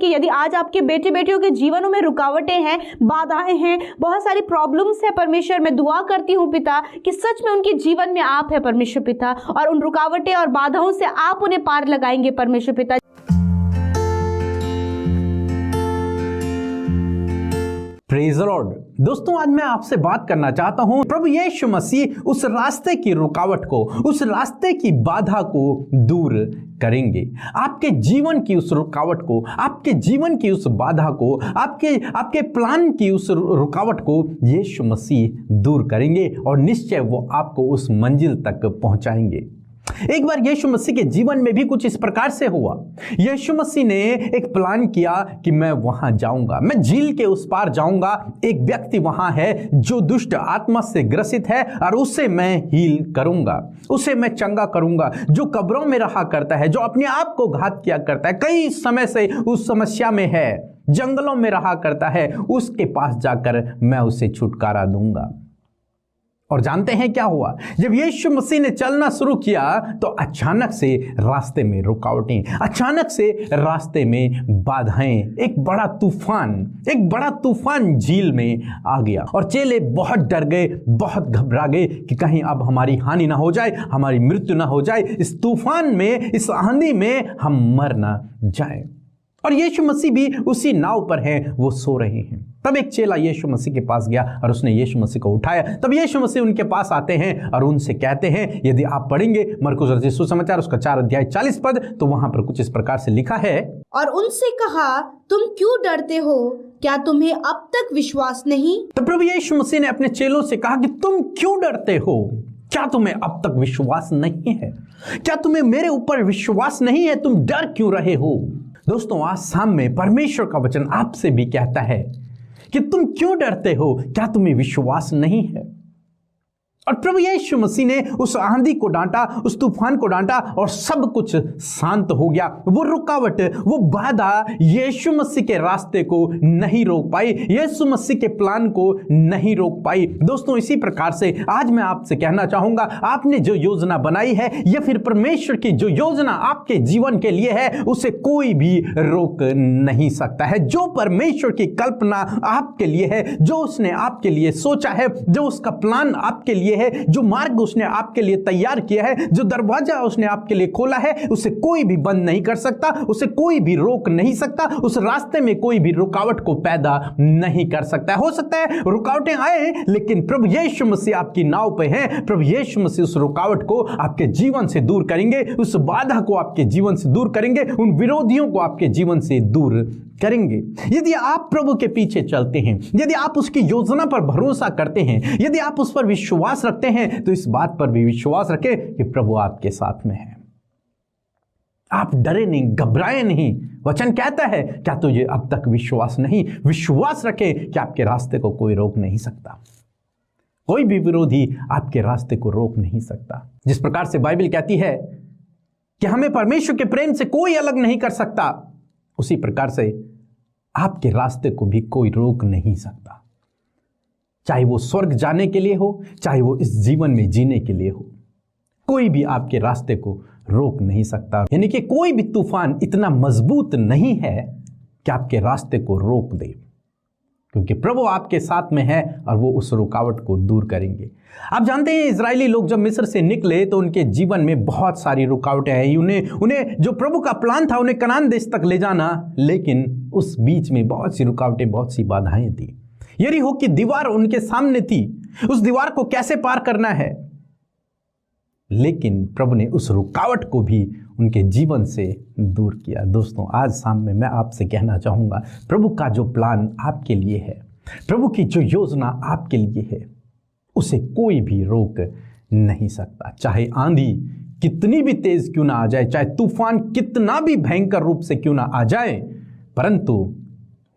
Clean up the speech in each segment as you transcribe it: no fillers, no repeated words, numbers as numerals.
कि यदि आज आपके बेटे बेटियों के जीवनों में रुकावटें हैं, बाधाएं हैं, बहुत सारी प्रॉब्लम्स है परमेश्वर, मैं दुआ करती हूँ पिता कि सच में उनके जीवन में आप है परमेश्वर पिता, और उन रुकावटें और बाधाओं से आप उन्हें पार लगाएंगे परमेश्वर पिता। Praise the Lord. दोस्तों, आज मैं आपसे बात करना चाहता हूं, प्रभु यीशु मसीह उस रास्ते की रुकावट को, उस रास्ते की बाधा को दूर करेंगे। आपके जीवन की उस रुकावट को, आपके जीवन की उस बाधा को, आपके प्लान की उस रुकावट को यीशु मसीह दूर करेंगे और निश्चय वो आपको उस मंजिल तक पहुंचाएंगे। एक बार यीशु मसीह के जीवन में भी कुछ इस प्रकार से हुआ। यीशु मसीह ने एक प्लान किया कि मैं वहां जाऊंगा, मैं झील के उस पार जाऊंगा। एक व्यक्ति वहां है जो दुष्ट आत्मा से ग्रसित है और उसे मैं हील करूंगा, उसे मैं चंगा करूंगा। जो कब्रों में रहा करता है, जो अपने आप को घात किया करता है, कई समय से उस समस्या में है, जंगलों में रहा करता है, उसके पास जाकर मैं उसे छुटकारा दूंगा। और जानते हैं क्या हुआ? जब यीशु मसीह ने चलना शुरू किया तो अचानक से रास्ते में रुकावटें, अचानक से रास्ते में बाधाएं, एक बड़ा तूफान झील में आ गया और चेले बहुत डर गए, बहुत घबरा गए कि कहीं अब हमारी हानि ना हो जाए, हमारी मृत्यु ना हो जाए, इस तूफान में, इस आंधी में हम मर ना जाए। और यीशु मसीह भी उसी नाव पर हैं, वो सो रहे हैं। तब एक चेला यीशु मसीह के पास गया और उसने यीशु मसीह को उठाया। तब यीशु मसीह उनके पास आते हैं और उनसे कहते हैं, यदि आप पढ़ेंगे मरकुस रचित सुसमाचार उसका 4 अध्याय 40 पद, तो वहां पर कुछ इस प्रकार से लिखा है, और उनसे कहा, तुम क्यों डरते हो? क्या तुम्हें अब तक विश्वास नहीं? तो प्रभु यीशु मसीह ने अपने चेलों से कहा कि तुम क्यों डरते हो? क्या तुम्हें अब तक विश्वास नहीं है? क्या तुम्हें मेरे ऊपर विश्वास नहीं है? तुम डर क्यों रहे हो? दोस्तों, आज शाम में परमेश्वर का वचन आपसे भी कहता है कि तुम क्यों डरते हो? क्या तुम्हें विश्वास नहीं है? और प्रभु यीशु मसीह ने उस आंधी को डांटा, उस तूफान को डांटा और सब कुछ शांत हो गया। वो रुकावट, वो बाधा यीशु मसीह के रास्ते को नहीं रोक पाई, यीशु मसीह के प्लान को नहीं रोक पाई। दोस्तों, इसी प्रकार से आज मैं आपसे कहना चाहूंगा, आपने जो योजना बनाई है या फिर परमेश्वर की जो योजना आपके जीवन के लिए है, उसे कोई भी रोक नहीं सकता है। जो परमेश्वर की कल्पना आपके लिए है, जो उसने आपके लिए सोचा है, जो उसका प्लान आपके लिए है, जो मार्ग उसने आपके लिए तैयार किया है, जो दरवाजा उसने आपके लिए खोला है, उसे कोई भी बंद नहीं कर सकता, उसे कोई भी रोक नहीं सकता, उस रास्ते में कोई भी रुकावट को पैदा नहीं कर सकता। हो सकता है रुकावटें आए, लेकिन प्रभु यीशु मसीह आपकी नाव पे हैं। प्रभु यीशु मसीह उस रुकावट को आपके जीवन से दूर करेंगे, उस बाधा को आपके जीवन से दूर करेंगे, उन विरोधियों को आपके जीवन से दूर करेंगे। यदि आप प्रभु के पीछे चलते हैं, यदि आप उसकी योजना पर भरोसा करते हैं, यदि आप उस पर विश्वास रखते हैं, तो इस बात पर भी विश्वास रखें कि प्रभु आपके साथ में है। आप डरे नहीं, घबराए नहीं। वचन कहता है, क्या तुझे अब तक विश्वास नहीं? विश्वास रखें कि आपके रास्ते को कोई रोक नहीं सकता, कोई भी विरोधी आपके रास्ते को रोक नहीं सकता। जिस प्रकार से बाइबल कहती है कि हमें परमेश्वर के प्रेम से कोई अलग नहीं कर सकता, उसी प्रकार से आपके रास्ते को भी कोई रोक नहीं सकता। चाहे वो स्वर्ग जाने के लिए हो, चाहे वो इस जीवन में जीने के लिए हो, कोई भी आपके रास्ते को रोक नहीं सकता। यानी कि कोई भी तूफान इतना मजबूत नहीं है कि आपके रास्ते को रोक दे, क्योंकि प्रभु आपके साथ में है और वो उस रुकावट को दूर करेंगे। आप जानते हैं, इजरायली लोग जब मिस्र से निकले तो उनके जीवन में बहुत सारी रुकावटें आई। उन्हें जो प्रभु का प्लान था, उन्हें कनान देश तक ले जाना, लेकिन उस बीच में बहुत सी रुकावटें, बहुत सी बाधाएं थी। यरीहो की दीवार उनके सामने थी, उस दीवार को कैसे पार करना है, लेकिन प्रभु ने उस रुकावट को भी उनके जीवन से दूर किया। दोस्तों, आज शाम में मैं आपसे कहना चाहूँगा, प्रभु का जो प्लान आपके लिए है, प्रभु की जो योजना आपके लिए है, उसे कोई भी रोक नहीं सकता। चाहे आंधी कितनी भी तेज क्यों ना आ जाए, चाहे तूफान कितना भी भयंकर रूप से क्यों ना आ जाए, परंतु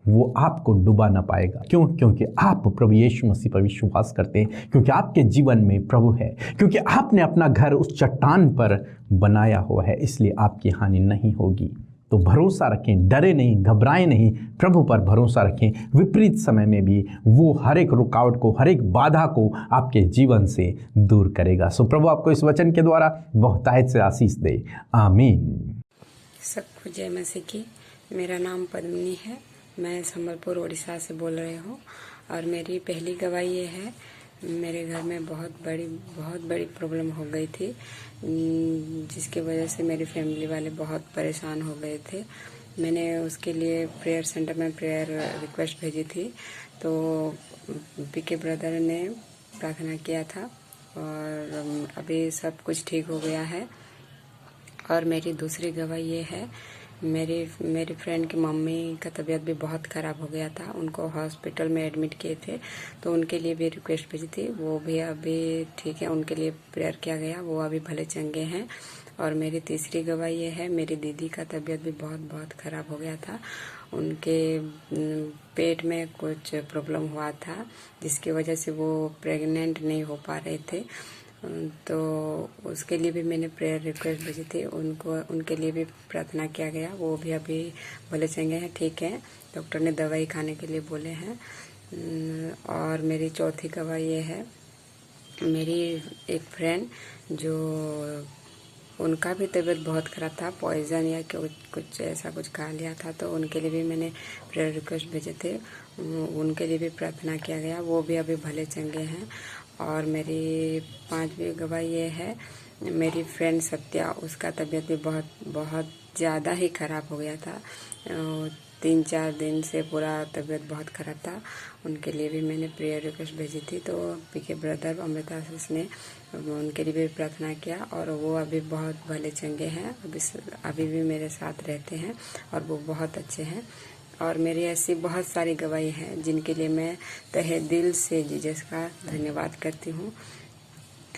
वो आपको डुबा ना पाएगा। क्यों? क्योंकि आप प्रभु यीशु मसीह पर विश्वास करते हैं, क्योंकि आपके जीवन में प्रभु है, क्योंकि आपने अपना घर उस चट्टान पर बनाया हुआ है, इसलिए आपकी हानि नहीं होगी। तो भरोसा रखें, डरे नहीं, घबराएं नहीं, प्रभु पर भरोसा रखें। विपरीत समय में भी वो हर एक रुकावट को, हर एक बाधा को आपके जीवन से दूर करेगा। सो प्रभु आपको इस वचन के द्वारा बहुतायत से आशीष दे। आमीन। सबको जय मसीह की। मेरा नाम पद्मिनी है। मैं संबलपुर उड़ीसा से बोल रही हूँ और मेरी पहली गवाही ये है, मेरे घर में बहुत बड़ी प्रॉब्लम हो गई थी, जिसकी वजह से मेरी फैमिली वाले बहुत परेशान हो गए थे। मैंने उसके लिए प्रेयर सेंटर में प्रेयर रिक्वेस्ट भेजी थी, तो पीके ब्रदर ने प्रार्थना किया था और अभी सब कुछ ठीक हो गया है। और मेरी दूसरी गवाही ये है, मेरी फ्रेंड की मम्मी का तबीयत भी बहुत ख़राब हो गया था, उनको हॉस्पिटल में एडमिट किए थे, तो उनके लिए भी रिक्वेस्ट भेजी थी, वो भी अभी ठीक है, उनके लिए प्रेयर किया गया, वो अभी भले चंगे हैं। और मेरी तीसरी गवाही ये है, मेरी दीदी का तबीयत भी बहुत ख़राब हो गया था, उनके पेट में कुछ प्रॉब्लम हुआ था, जिसकी वजह से वो प्रेग्नेंट नहीं हो पा रहे थे, तो उसके लिए भी मैंने प्रेयर रिक्वेस्ट भेजी थी, उनके लिए भी प्रार्थना किया गया, वो भी अभी भले चंगे हैं, ठीक है, डॉक्टर ने दवाई खाने के लिए बोले हैं। और मेरी चौथी गवाही ये है, मेरी एक फ्रेंड जो उनका भी तबीयत बहुत ख़राब था, पॉइजन या कुछ ऐसा कुछ खा लिया था, तो उनके लिए भी मैंने प्रेयर रिक्वेस्ट भेजे थे, उनके लिए भी प्रार्थना किया गया, वो भी अभी भले चंगे हैं। और मेरी पांचवी गवाही ये है, मेरी फ्रेंड सत्या, उसका तबीयत भी बहुत ज़्यादा ही ख़राब हो गया था, 3-4 दिन से पूरा तबीयत बहुत ख़राब था, उनके लिए भी मैंने प्रेयर रिक्वेस्ट भेजी थी, तो पीके ब्रदर अमृताशीष ने उनके लिए भी प्रार्थना किया और वो अभी बहुत भले चंगे हैं, अभी भी मेरे साथ रहते हैं और वो बहुत अच्छे हैं। और मेरी ऐसी बहुत सारी गवाही हैं जिनके लिए मैं तहे दिल से जीसस का धन्यवाद करती हूँ।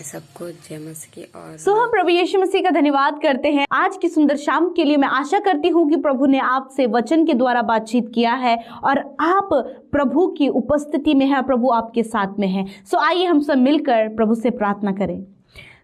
सबको जय मसीह की। और हम प्रभु यीशु मसीह का धन्यवाद करते हैं आज की सुंदर शाम के लिए। मैं आशा करती हूँ कि प्रभु ने आपसे वचन के द्वारा बातचीत किया है और आप प्रभु की उपस्थिति में है, प्रभु आपके साथ में है। आइए हम सब मिलकर प्रभु से प्रार्थना करें।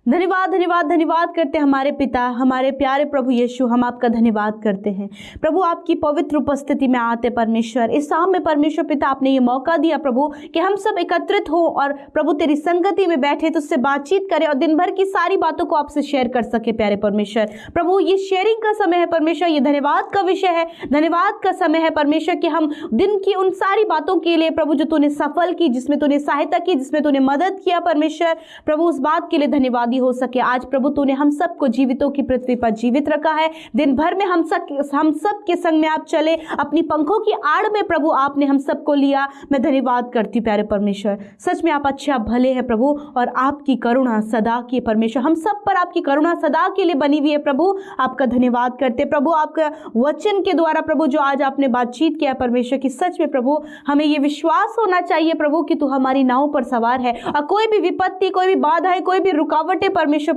धन्यवाद धन्यवाद धन्यवाद करते हमारे पिता, हमारे प्यारे प्रभु यीशु, हम आपका धन्यवाद करते हैं प्रभु, आपकी पवित्र उपस्थिति में आते परमेश्वर। इस शाम में परमेश्वर पिता आपने ये मौका दिया प्रभु कि हम सब एकत्रित हो और प्रभु तेरी संगति में बैठे तो उससे बातचीत करें और दिन भर की सारी बातों को आपसे शेयर कर सके। प्यारे परमेश्वर प्रभु, ये शेयरिंग का समय है परमेश्वर, ये धन्यवाद का विषय है, धन्यवाद का समय है परमेश्वर कि हम दिन की उन सारी बातों के लिए प्रभु जो तूने सफल की, जिसमें तूने सहायता की, जिसमें तूने मदद किया परमेश्वर प्रभु, उस बात के लिए धन्यवाद हो सके। आज प्रभु तूने हम सबको जीवितों की पृथ्वी पर जीवित रखा है, दिन भर में हम सब के संग में आप चले, अपनी पंखों की आड़ में प्रभु आपने हम सबको लिया। मैं धन्यवाद करती हूँ प्यारे परमेश्वर, सच में आप अच्छे, आप भले हैं प्रभु और आपकी करुणा सदा की परमेश्वर, हम सब पर आपकी करुणा सदा के लिए बनी हुई है प्रभु। आपका धन्यवाद करते प्रभु, आपका वचन के द्वारा प्रभु जो आज आपने बातचीत किया परमेश्वर की, सच में प्रभु हमें ये विश्वास होना चाहिए प्रभु कि तू हमारी नाव पर सवार है और कोई भी विपत्ति, कोई भी बाधाएं, कोई भी रुकावटें परमेश्वर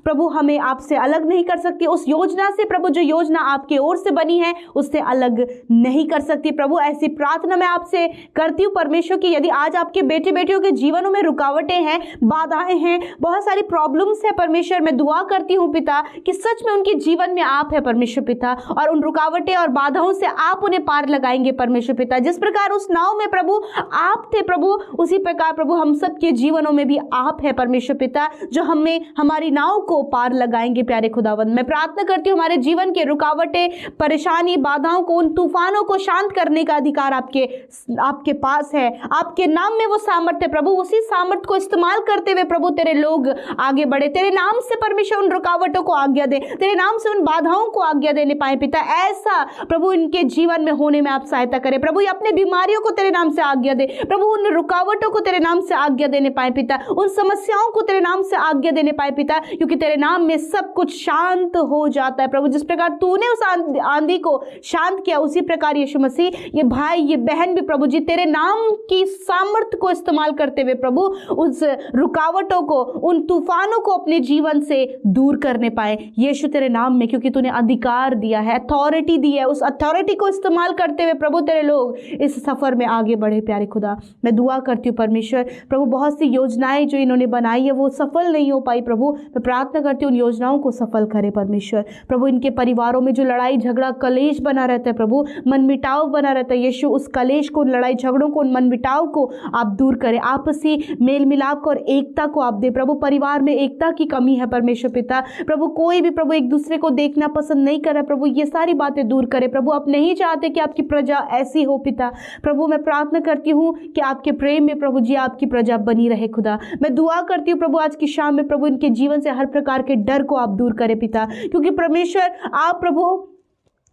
प्रभु हमें आपसे अलग नहीं कर सकती। उस योजना से प्रभु, जो योजना आपकी ओर से बनी है, उससे अलग नहीं कर सकती प्रभु। ऐसी प्रार्थना मैं आपसे करती हूँ परमेश्वर की, यदि आज आपके बेटे बेटियों के जीवनों में रुकावटें हैं, बाधाएं हैं, बहुत सारी प्रॉब्लम्स है परमेश्वर, मैं दुआ करती हूँ पिता कि सच में उनके जीवन में आप है परमेश्वर पिता, और उन रुकावटें और बाधाओं से आप उन्हें पार लगाएंगे परमेश्वर पिता। जिस प्रकार उस नाव में प्रभु आप थे प्रभु, उसी प्रकार प्रभु हम सबके जीवनों में भी आप है परमेश्वर पिता, जो हमारी नाव को पार लगाएंगे। प्यारे खुदावंद, मैं प्रार्थना करती हूँ हमारे जीवन के रुकावटें, परेशानी, बाधाओं को, उन तूफानों को शांत करने का अधिकार आपके पास है। आपके नाम में वो सामर्थ्य प्रभु, उसी सामर्थ्य को इस्तेमाल करते हुए प्रभु तेरे लोग आगे बढ़े। तेरे नाम से परमेश्वर उन रुकावटों को आज्ञा दे, तेरे नाम से उन बाधाओं को आज्ञा देने पाए पिता। ऐसा प्रभु इनके जीवन में होने में आप सहायता करें प्रभु, अपने बीमारियों को तेरे नाम से आज्ञा दे प्रभु, उन रुकावटों को तेरे नाम से आज्ञा देने पाए पिता, उन समस्याओं को तेरे नाम से आज्ञा देने पाए पिता, क्योंकि तेरे नाम में सब कुछ शांत हो जाता है प्रभु। जिस प्रकार तूने उस आंधी को शांत किया, उसी प्रकार यीशु मसीह ये भाई, ये बहन भी प्रभु जी तेरे नाम की सामर्थ्य को इस्तेमाल करते हुए प्रभु उस रुकावटों को, उन तूफानों को अपने जीवन से दूर करने पाए यीशु तेरे नाम में, क्योंकि तूने अधिकार दिया है, अथॉरिटी दी है। उस अथॉरिटी को इस्तेमाल करते हुए प्रभु तेरे लोग इस सफर में आगे बढ़े। प्यारे खुदा, मैं दुआ करती हूँ परमेश्वर प्रभु, बहुत सी योजनाएं जो इन्होंने बनाई है वो सफल नहीं हो पाई प्रभु, मैं प्रार्थना करती हूँ उन योजनाओं को सफल करे परमेश्वर। प्रभु इनके परिवारों में जो लड़ाई झगड़ा कलेश बना रहता है प्रभु, मनमिटाव बना रहता है यीशु, उस कलेश को, उन लड़ाई झगड़ों को, उन मनमिटाव को आप दूर करें। आपसी मेल मिलाप को और एकता को आप दे प्रभु। परिवार में एकता की कमी है परमेश्वर पिता प्रभु, कोई भी प्रभु एक दूसरे को देखना पसंद नहीं कर रहा प्रभु, ये सारी बातें दूर करे प्रभु। आप नहीं चाहते कि आपकी प्रजा ऐसी हो पिता प्रभु। मैं प्रार्थना करती हूँ कि आपके प्रेम में प्रभु जी आपकी प्रजा बनी रहे खुदा। मैं दुआ करती हूँ प्रभु आज की शाम में प्रभु इनके जीवन से हर प्रकार के डर को आप दूर करें पिता, क्योंकि परमेश्वर आप प्रभु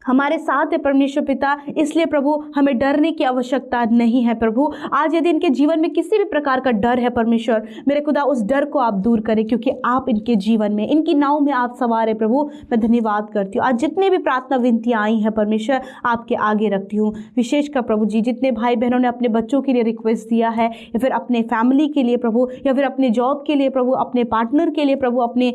हमारे साथ है परमेश्वर पिता, इसलिए प्रभु हमें डरने की आवश्यकता नहीं है प्रभु। आज यदि इनके जीवन में किसी भी प्रकार का डर है परमेश्वर मेरे खुदा, उस डर को आप दूर करें, क्योंकि आप इनके जीवन में, इनकी नाव में आप सवार है प्रभु। मैं धन्यवाद करती हूँ। आज जितने भी प्रार्थना विनतियाँ आई हैं परमेश्वर आपके आगे रखती हूँ। विशेषकर प्रभु जी जितने भाई बहनों ने अपने बच्चों के लिए रिक्वेस्ट दिया है, या फिर अपने फैमिली के लिए प्रभु, या फिर अपने जॉब के लिए प्रभु, अपने पार्टनर के लिए प्रभु, अपने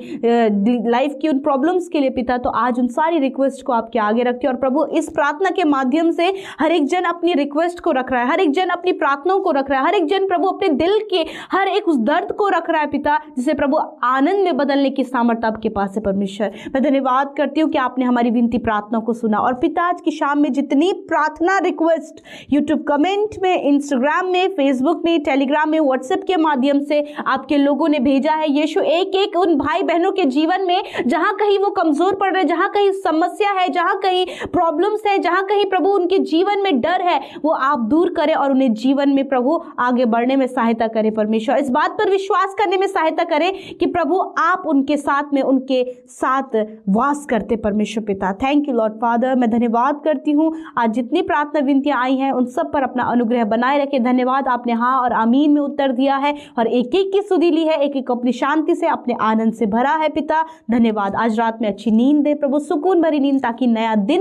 लाइफ की उन प्रॉब्लम्स के लिए पिता, तो आज उन सारी रिक्वेस्ट को आपके आगे रखती हूँ। और प्रभु इस प्रार्थना के माध्यम से हर एक जन अपनी रिक्वेस्ट को रख रहा है, हर एक जन अपनी प्रार्थनाओं को रख रहा है, हर एक जन प्रभु अपने दिल के हर एक उस दर्द को रख रहा है पिता, जिसे प्रभु आनंद में बदलने की सामर्थ्य आपके पास है परमेश्वर। मैं धन्यवाद करती हूँ कि आपने हमारी विनती प्रार्थना को सुना। और पिता आज की शाम में जितनी प्रार्थना रिक्वेस्ट यूट्यूब कमेंट में, इंस्टाग्राम में, फेसबुक में, टेलीग्राम में, व्हाट्सएप के माध्यम से आपके लोगों ने भेजा है यीशु, एक एक उन भाई बहनों के जीवन में जहां कहीं वो कमजोर पड़ रहे, जहां कहीं समस्या है, जहां कहीं प्रॉब्लम्स है, जहां कहीं प्रभु उनके जीवन में डर है, वो आप दूर करें और उन्हें जीवन में प्रभु आगे बढ़ने में सहायता करें परमेश्वर। इस बात पर विश्वास करने में सहायता करें कि प्रभु आप उनके साथ में, उनके साथ वास करते परमेश्वर पिता। Thank you Lord father. मैं धन्यवाद करती हूँ आज जितनी प्रार्थना विनतियां आई हैं उन सब पर अपना अनुग्रह बनाए रखे। धन्यवाद आपने हाँ और आमीन में उत्तर दिया है और एक एक की सुधि ली है, एक एक अपनी शांति से, अपने आनंद से भरा है पिता। धन्यवाद। आज रात में अच्छी नींद दे प्रभु, सुकून भरी नींद, ताकि नया दिन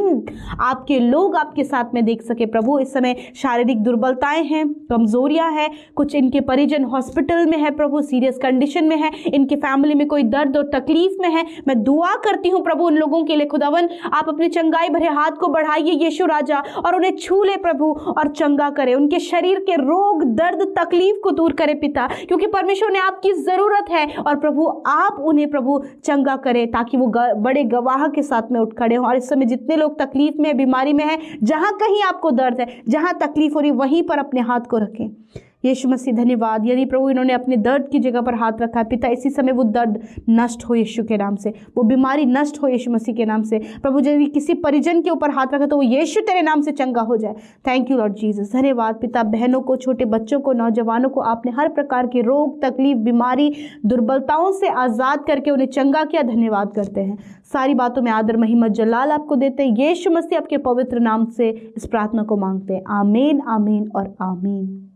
आपके लोग आपके साथ में देख सके प्रभु। इस समय शारीरिक दुर्बलताएं हैं, कमजोरियां हैं, कुछ इनके परिजन हॉस्पिटल में है प्रभु, सीरियस कंडीशन में है, इनके फैमिली में कोई दर्द और तकलीफ में है। मैं दुआ करती हूँ प्रभु उन लोगों के लिए खुदावन, आप अपने चंगाई भरे हाथ को बढ़ाइए यीशु राजा और उन्हें छू ले प्रभु और चंगा करे, उनके शरीर के रोग दर्द तकलीफ को दूर करे पिता, क्योंकि परमेश्वर ने आपकी जरूरत है। और प्रभु आप उन्हें प्रभु चंगा करे ताकि वो बड़े गवाह के साथ में उठ खड़े हों। और इस समय जितने लोग तकलीफ में, बीमारी में है, जहां कहीं आपको दर्द है, जहां तकलीफ हो रही, वहीं पर अपने हाथ को रखें यीशु मसीह। धन्यवाद। यदि प्रभु इन्होंने अपने दर्द की जगह पर हाथ रखा है पिता, इसी समय वो दर्द नष्ट हो यीशु के नाम से, वो बीमारी नष्ट हो यीशु मसीह के नाम से प्रभु। यदि किसी परिजन के ऊपर हाथ रखा तो वो यीशु तेरे नाम से चंगा हो जाए। Thank you Lord Jesus. धन्यवाद पिता। बहनों को, छोटे बच्चों को, नौजवानों को आपने हर प्रकार के रोग तकलीफ बीमारी दुर्बलताओं से आज़ाद करके उन्हें चंगा किया। धन्यवाद करते हैं। सारी बातों में आदर महिमा जलाल आपको देते हैं। यीशु मसीह आपके पवित्र नाम से इस प्रार्थना को मांगते हैं। आमीन, आमीन और आमीन।